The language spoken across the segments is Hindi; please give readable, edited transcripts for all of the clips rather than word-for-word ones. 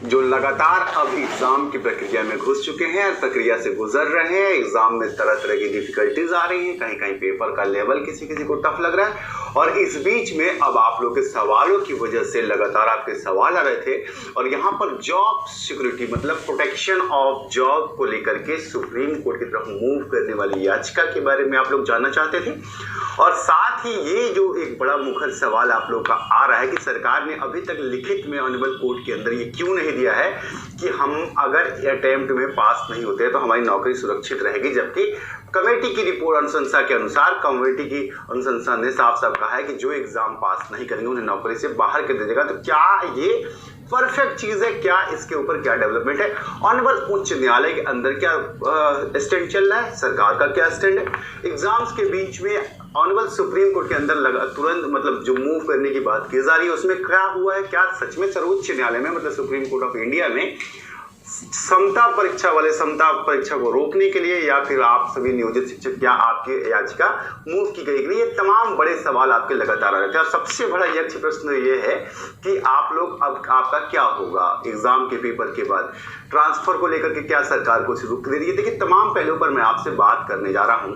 जो लगातार अब एग्जाम की प्रक्रिया में घुस चुके हैं और प्रक्रिया से गुजर रहे हैं। एग्जाम में तरह तरह की डिफिकल्टीज आ रही हैं, कहीं कहीं पेपर का लेवल किसी किसी को टफ लग रहा है। और इस बीच में अब आप लोग के सवालों की वजह से लगातार आपके सवाल आ रहे थे और यहाँ पर जॉब सिक्योरिटी मतलब प्रोटेक्शन ऑफ जॉब को लेकर के सुप्रीम कोर्ट की तरफ मूव करने वाली याचिका के बारे में आप लोग जानना चाहते थे। और साथ ही ये जो एक बड़ा मुखर सवाल आप लोग का आ रहा है कि सरकार ने अभी तक लिखित में ऑनरेबल कोर्ट के अंदर ये क्यों नहीं दिया है कि हम अगर अटेम्प्ट में पास नहीं होते तो हमारी नौकरी सुरक्षित रहेगी, जबकि कमेटी की रिपोर्ट अनुशंसा के अनुसार कमेटी की अनुशंसा ने साफ साफ कहा है कि जो एग्जाम पास नहीं करेंगे उन्हें नौकरी से बाहर कर दिया जाएगा। तो क्या ये परफेक्ट चीज है? क्या इसके ऊपर क्या डेवलपमेंट है? ऑनरेबल उच्च न्यायालय के अंदर क्या स्टैंड चल रहा है? सरकार का क्या स्टैंड है? एग्जाम्स के बीच में ऑनरेबल सुप्रीम कोर्ट के अंदर लगा तुरंत मतलब जो मूव करने की बात की जा रही है उसमें क्या हुआ है? क्या सच में सर्वोच्च न्यायालय में मतलब सुप्रीम कोर्ट ऑफ इंडिया में समता परीक्षा को रोकने के लिए या फिर आप सभी नियोजित शिक्षक क्या आपकी याचिका मूव की गई? ये तमाम बड़े सवाल आपके लगातार आ रहे थे और सबसे बड़ा यक्ष प्रश्न ये है कि आप लोग अब आपका क्या होगा एग्जाम के पेपर के बाद? ट्रांसफर को लेकर के क्या सरकार को रुख दे रही है? देखिए, तमाम पहलुओं पर मैं आपसे बात करने जा रहा हूं,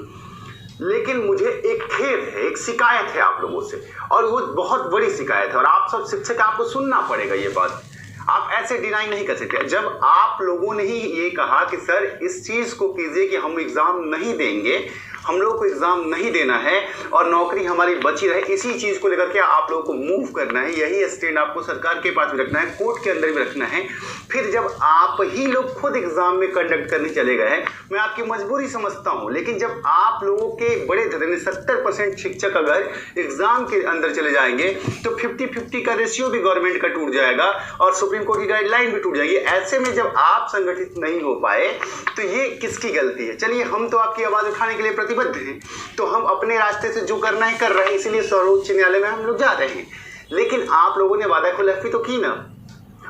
लेकिन मुझे एक खेद है, एक शिकायत है आप लोगों से और वो बहुत बड़ी शिकायत है और आप सब शिक्षक आपको सुनना पड़ेगा। ये बात आप ऐसे डिनाई नहीं कर सकते। जब आप लोगों ने ही ये कहा कि सर इस चीज को कीजिए कि हम एग्जाम नहीं देंगे, हम लोग को एग्जाम नहीं देना है और नौकरी हमारी बची रहे, इसी चीज को लेकर के आप लोगों को मूव करना है। यही स्टैंड आपको सरकार के पास भी रखना है, कोर्ट के अंदर भी रखना है। फिर जब आप ही लोग खुद एग्जाम में कंडक्ट करने चले गए हैं, मैं आपकी मजबूरी समझता हूं, लेकिन जब आप लोगों के बड़े 70% शिक्षक अगर एग्जाम के अंदर चले जाएंगे तो 50-50 का रेशियो भी गवर्नमेंट का टूट जाएगा और सुप्रीम कोर्ट की गाइडलाइन भी टूट जाएगी। ऐसे में जब आप संगठित नहीं हो पाए तो ये किसकी गलती है? चलिए, हम तो आपकी आवाज उठाने के लिए प्रतिबद्ध हैं, तो हम अपने रास्ते से जो करना है कर रहे हैं, इसीलिए सर्वोच्च न्यायालय में हम लोग जा रहे हैं। लेकिन आप लोगों ने वादा खिलाफी तो की ना,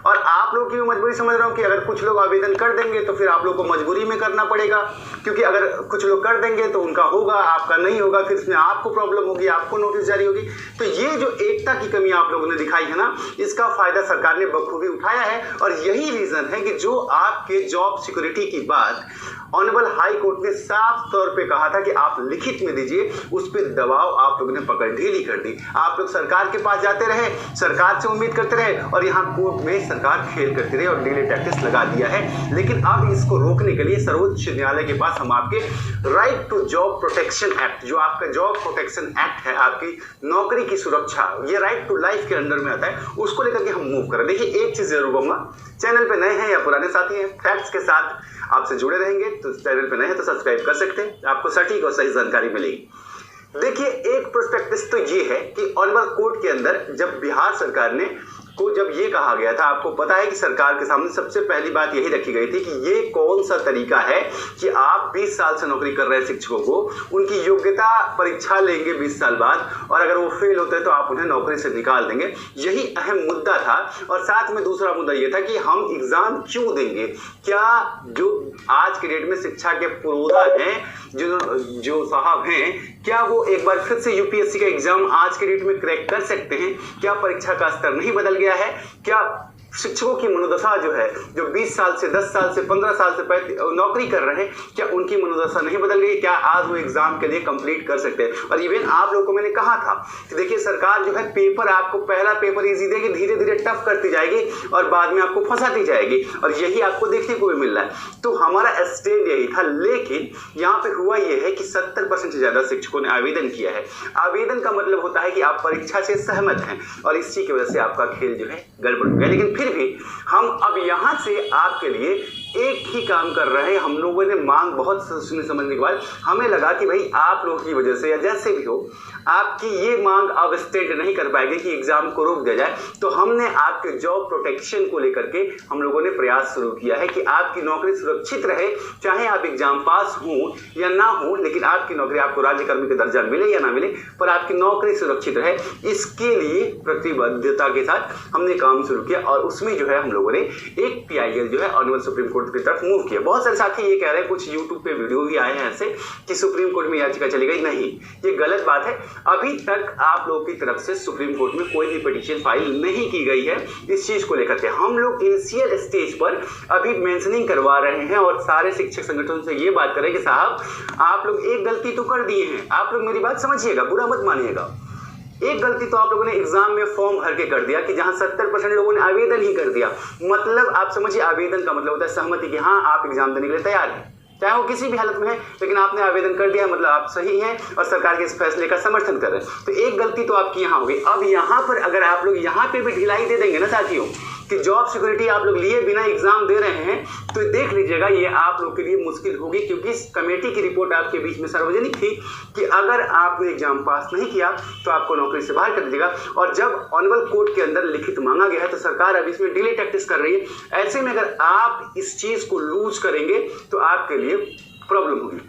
और आप लोगों की मजबूरी समझ रहा हूं कि अगर कुछ लोग आवेदन कर देंगे तो फिर आप लोग को मजबूरी में करना पड़ेगा, क्योंकि अगर कुछ लोग कर देंगे तो उनका होगा, आपका नहीं होगा, फिर इसमें आपको प्रॉब्लम होगी, आपको नोटिस जारी होगी। तो ये जो एकता की कमी आप लोगों ने दिखाई है ना, इसका फायदा सरकार ने बखूबी उठाया है और यही रीजन है कि जो आपके जॉब सिक्योरिटी की बात ऑनरेबल हाई कोर्ट ने साफ तौर पे कहा था कि आप लिखित में दीजिए, उस पर दबाव आप लोगों ने पकड़ ढीली कर दी। आप लोग सरकार के पास जाते रहे, सरकार से उम्मीद करते रहे और यहाँ कोर्ट में सरकार खेल करती रही और डिले टैक्टिस लगा दिया है। लेकिन अब इसको रोकने के लिए सर्वोच्च न्यायालय के पास हम आपके right to job protection act, जो आपका जॉब प्रोटेक्शन एक्ट है, आपकी नौकरी की सुरक्षा, ये राइट टू लाइफ के अंडर में आता है, उसको लेकर के हम मूव करें। देखिए, एक चीज जरूर कहूंगा, चैनल पे नए हैं या पुराने साथी हैं, फैक्ट्स के साथ आपसे जुड़े रहेंगे, तो चैनल पे नए हैं तो सब्सक्राइब कर सकते हैं, आपको सटीक और सही जानकारी मिलेगी। देखिए, एक प्रोस्पेक्टिस तो ये है कि ऑनरेबल कोर्ट के अंदर जब बिहार सरकार ने को जब ये कहा गया था, आपको पता है कि सरकार के सामने सबसे पहली बात यही रखी गई थी कि ये कौन सा तरीका है कि आप 20 साल से नौकरी कर रहे शिक्षकों को उनकी योग्यता परीक्षा लेंगे 20 साल बाद, और अगर वो फेल होते हैं तो आप उन्हें नौकरी से निकाल देंगे। यही अहम मुद्दा था। और साथ में दूसरा मुद्दा ये था कि हम एग्जाम क्यों देंगे? क्या जो आज के डेट में शिक्षा के पुरोधा हैं, जो साहब हैं, क्या वो एक बार फिर से यूपीएससी का एग्जाम आज के डेट में क्रैक कर सकते हैं? क्या परीक्षा का स्तर नहीं बदल गया है? क्या शिक्षकों की मनोदशा जो है, जो 20 साल से 10 साल से 15 साल से नौकरी कर रहे हैं, क्या उनकी मनोदशा नहीं बदल गई? क्या आज वो एग्जाम के लिए कंप्लीट कर सकते हैं? और इवन आप लोगों को मैंने कहा था कि देखिए, सरकार जो है पेपर, आपको पहला पेपर इजी देगी, धीरे धीरे टफ करती जाएगी और बाद में आपको फंसाती जाएगी, और यही आपको देखने को भी मिल रहा है। तो हमारा स्टैंड यही था। लेकिन यहाँ पे हुआ यह है कि 70% से ज्यादा शिक्षकों ने आवेदन किया है। आवेदन का मतलब होता है कि आप परीक्षा से सहमत हैं और इसी की वजह से आपका खेल जो है गड़बड़ हो गया। लेकिन फिर भी हम अब यहां से आपके लिए एक ही काम कर रहे हैं। हम लोगों ने मांग बहुत सुनने समझने के बाद हमें लगा कि भाई आप लोगों की वजह से या जैसे भी हो, आपकी ये मांग अब स्टेट नहीं कर पाएगी कि एग्जाम को रोक दिया जाए, तो हमने आपके जॉब प्रोटेक्शन को लेकर के हम लोगों ने प्रयास शुरू किया है कि आपकी नौकरी सुरक्षित रहे, चाहे आप एग्जाम पास हो या ना हो, लेकिन आपकी नौकरी, आपको राज्यकर्मी का दर्जा मिले या ना मिले, पर आपकी नौकरी सुरक्षित रहे। इसके लिए प्रतिबद्धता के साथ हमने काम शुरू किया और उसमें जो है हम लोगों ने एक PIL जो है ऑनरेबल सुप्रीम कोर्ट कोर्ट की तरफ मूव किया। बहुत सारे साथी ये कह रहे हैं, कुछ यूट्यूब पे वीडियो भी आए हैं ऐसे कि सुप्रीम कोर्ट में याचिका चली गई। नहीं, ये गलत बात है। अभी तक आप लोगों की तरफ से सुप्रीम कोर्ट में कोई भी पिटीशन फाइल नहीं की गई है इस चीज को लेकर के। हम लोग इनिशियल स्टेज पर अभी मेंशनिंग करवा रहे हैं और सारे शिक्षक संगठनों से ये बात करें कि साहब आप लोग एक गलती तो कर दिए हैं, आप लोग मेरी बात समझिएगा, बुरा मत मानिएगा। एक गलती तो आप लोगों ने एग्जाम में फॉर्म भर के कर दिया कि जहां 70% लोगों ने आवेदन ही कर दिया। मतलब आप समझिए, आवेदन का मतलब होता है सहमति कि हाँ आप एग्जाम देने के लिए तैयार हैं, चाहे वो किसी भी हालत में है, लेकिन आपने आवेदन कर दिया, मतलब आप सही हैं और सरकार के इस फैसले का समर्थन कर रहे हैं। तो एक गलती तो आपकी यहाँ हो गई। अब यहाँ पर अगर आप लोग यहाँ पे भी ढिलाई दे देंगे ना साथियों कि जॉब सिक्योरिटी आप लोग लिए बिना एग्जाम दे रहे हैं, तो देख लीजिएगा ये आप लोग के लिए मुश्किल होगी। क्योंकि इस कमेटी की रिपोर्ट आपके बीच में सार्वजनिक थी कि अगर आपने एग्जाम पास नहीं किया तो आपको नौकरी से बाहर कर दीजिएगा। और जब ऑनरेबल कोर्ट के अंदर लिखित मांगा गया है तो सरकार अब इसमें डिले टैक्टिस कर रही है। ऐसे में अगर आप इस चीज को लूज करेंगे तो आपके लिए प्रॉब्लम होगी।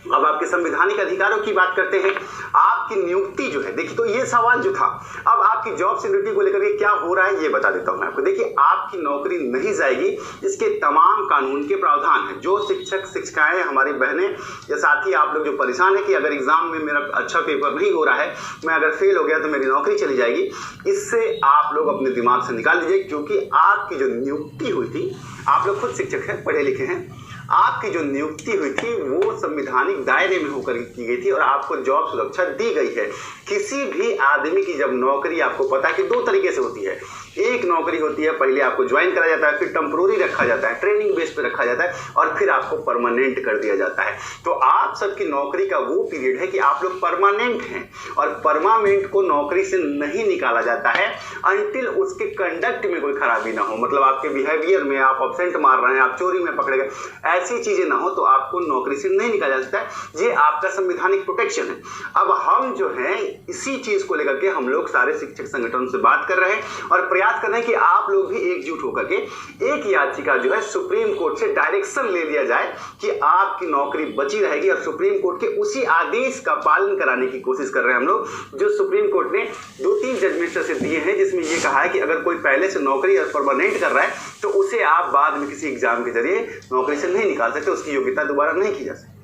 अब आपके संवैधानिक अधिकारों की बात करते हैं। आपकी नियुक्ति जो है, देखिए तो ये सवाल जो था, अब आपकी जॉब सिक्योरिटी को लेकर के क्या हो रहा है ये बता देता हूं मैं आपको। देखिए आपकी नौकरी नहीं जाएगी, इसके तमाम कानून के प्रावधान हैं। जो शिक्षक शिक्षिकाएं हमारी बहनें या साथी आप लोग जो परेशान है कि अगर एग्जाम में मेरा अच्छा पेपर नहीं हो रहा है, मैं अगर फेल हो गया तो मेरी नौकरी चली जाएगी, इससे आप लोग अपने दिमाग से निकाल दीजिए। क्योंकि आपकी जो नियुक्ति हुई थी, आप लोग खुद शिक्षक हैं, पढ़े लिखे हैं, आपकी जो नियुक्ति हुई थी वो संवैधानिक दायरे में होकर की गई थी और आपको जॉब सुरक्षा दी गई है। किसी भी आदमी की जब नौकरी, आपको पता है कि दो तरीके से होती है। एक नौकरी होती है, पहले आपको ज्वाइन करा जाता है, फिर टेम्पोररी रखा जाता है, ट्रेनिंग बेस पे रखा जाता है और फिर आपको परमानेंट कर दिया जाता है। तो आप सबकी नौकरी का वो पीरियड है कि आप लोग परमानेंट हैं और परमानेंट को नौकरी से नहीं निकाला जाता है अनटिल उसके कंडक्ट में कोई खराबी ना हो। मतलब आपके बिहेवियर में आप एब्सेंट मार रहे हैं, आप चोरी में पकड़े गए, ऐसी चीजें ना हो तो आपको नौकरी से नहीं निकाला जा सकता है। ये आपका संवैधानिक प्रोटेक्शन है। अब हम जो है इसी चीज को लेकर के हम लोग सारे शिक्षक संगठनों से बात कर रहे हैं और प्रयास कर रहे हैं कि आप लोग भी एकजुट होकर के एक याचिका जो है सुप्रीम कोर्ट से डायरेक्शन ले लिया जाए कि आपकी नौकरी बची रहेगी। और सुप्रीम कोर्ट के उसी आदेश का पालन कराने की कोशिश कर रहे हैं हम लोग, जो सुप्रीम कोर्ट ने 2-3 जजमेंट से दिए हैं, जिसमें यह कहा है कि अगर कोई पहले से नौकरी परमानेंट कर रहा है तो उसे आप बाद में किसी एग्जाम के जरिए नौकरी से नहीं निकाल सकते, उसकी योग्यता दोबारा नहीं की जा सकती।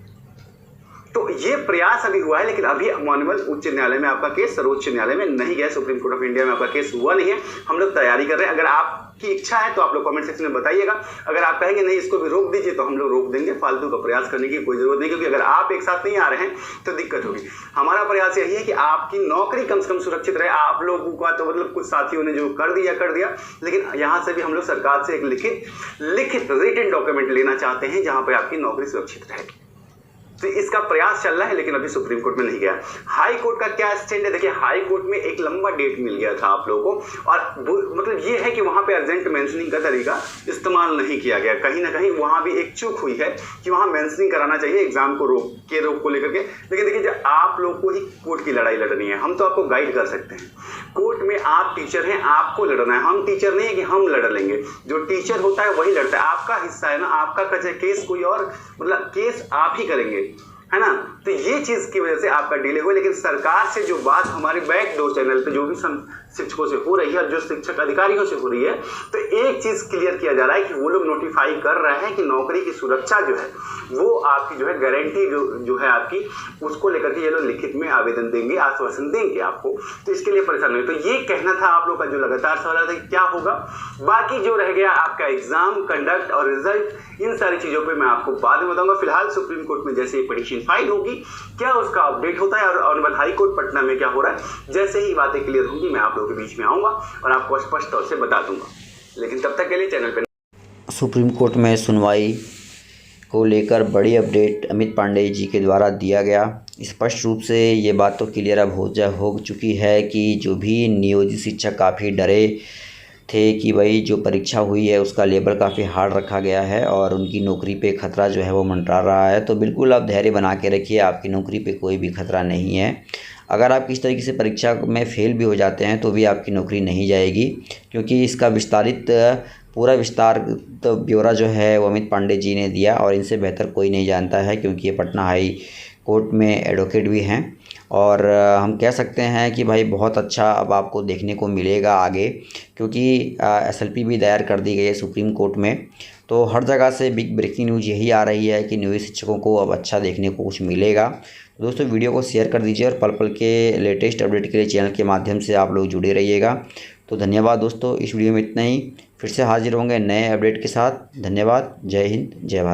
तो ये प्रयास अभी हुआ है, लेकिन अभी माननीय उच्च न्यायालय में आपका केस, सर्वोच्च न्यायालय में नहीं गया, सुप्रीम कोर्ट ऑफ इंडिया में आपका केस हुआ नहीं है। हम लोग तैयारी कर रहे हैं। अगर आपकी इच्छा है तो आप लोग कमेंट सेक्शन में बताइएगा। अगर आप कहेंगे नहीं इसको भी रोक दीजिए तो हम लोग रोक देंगे। फालतू का प्रयास करने की कोई जरूरत नहीं, क्योंकि अगर आप एक साथ नहीं आ रहे हैं तो दिक्कत होगी। हमारा प्रयास यही है कि आपकी नौकरी कम से कम सुरक्षित रहे। आप लोगों का तो मतलब कुछ साथियों ने जो कर दिया, लेकिन यहाँ से भी हम लोग सरकार से एक लिखित रिटन डॉक्यूमेंट लेना चाहते हैं जहाँ पर आपकी नौकरी सुरक्षित रहे। तो इसका प्रयास चल रहा है, लेकिन अभी सुप्रीम कोर्ट में नहीं गया। हाई कोर्ट का क्या स्टैंड है? देखिए हाई कोर्ट में एक लंबा डेट मिल गया था आप लोगों को, और मतलब ये है कि वहां पे अर्जेंट मेंशनिंग का तरीका इस्तेमाल नहीं किया गया। कहीं ना कहीं वहां भी एक चूक हुई है कि वहां मेंशनिंग कराना चाहिए एग्जाम को रोक को लेकर के। लेकिन देखिए जब आप लोग को ही कोर्ट की लड़ाई लड़नी है, हम तो आपको गाइड कर सकते हैं। कोर्ट में आप टीचर हैं, आपको लड़ना है। हम टीचर नहीं है कि हम लड़ लेंगे। जो टीचर होता है वही लड़ता है। आपका हिस्सा है ना, आपका केस कोई और, मतलब केस आप ही करेंगे, है ना। तो ये चीज की वजह से आपका डिले हुआ। लेकिन सरकार से जो बात हमारे बैकडोर चैनल पे जो भी शिक्षकों से हो रही है और जो शिक्षक अधिकारियों से हो रही है, तो एक चीज क्लियर किया जा रहा है कि वो लोग नोटिफाई कर रहे हैं कि नौकरी की सुरक्षा जो है वो आपकी जो है गारंटी जो है आपकी, उसको लेकर के ये लोग लिखित में आवेदन देंगे, आश्वासन देंगे आपको। तो इसके लिए परेशान नहीं। तो ये कहना था आप लोग का जो लगातार सवाल था कि क्या होगा। बाकी जो रह गया आपका एग्जाम, कंडक्ट और रिजल्ट, इन सारी चीजों पे मैं आपको बाद में बताऊंगा। फिलहाल सुप्रीम कोर्ट में जैसे पिटीशन फाइल होगी, क्या उसका अपडेट होता है और ऑनरेबल हाई कोर्ट पटना में क्या हो रहा है, जैसे ही बातें क्लियर होंगी मैं आप लोगों के बीच में आऊंगा और आपको स्पष्ट तौर से बता दूंगा। लेकिन तब तक के लिए चैनल पे सुप्रीम कोर्ट में सुनवाई को लेकर बड़ी अपडेट अमित पांडे जी के द्वारा दिया गया। स्पष्ट रूप से ये बात तो क्लियर अब हो चुकी है कि जो भी नियोजित शिक्षक काफ़ी डरे थे कि भाई जो परीक्षा हुई है उसका लेवल काफ़ी हार्ड रखा गया है और उनकी नौकरी पे खतरा जो है वो मंडरा रहा है। तो बिल्कुल आप धैर्य बना के रखिए, आपकी नौकरी पे कोई भी खतरा नहीं है। अगर आप किस तरीके से परीक्षा में फ़ेल भी हो जाते हैं तो भी आपकी नौकरी नहीं जाएगी, क्योंकि इसका पूरा विस्तार तो ब्यौरा जो है वो अमित पांडे जी ने दिया और इनसे बेहतर कोई नहीं जानता है, क्योंकि ये पटना हाई कोर्ट में एडवोकेट भी हैं। और हम कह सकते हैं कि भाई बहुत अच्छा अब आपको देखने को मिलेगा आगे, क्योंकि SLP भी दायर कर दी गई है सुप्रीम कोर्ट में। तो हर जगह से बिग ब्रेकिंग न्यूज़ यही आ रही है कि नियोजित शिक्षकों को अब अच्छा देखने को कुछ मिलेगा। तो दोस्तों वीडियो को शेयर कर दीजिए और पल पल के लेटेस्ट अपडेट के लिए चैनल के माध्यम से आप लोग जुड़े रहिएगा। तो धन्यवाद दोस्तों, इस वीडियो में इतना ही। फिर से हाजिर होंगे नए अपडेट के साथ। धन्यवाद। जय हिंद, जय भारत।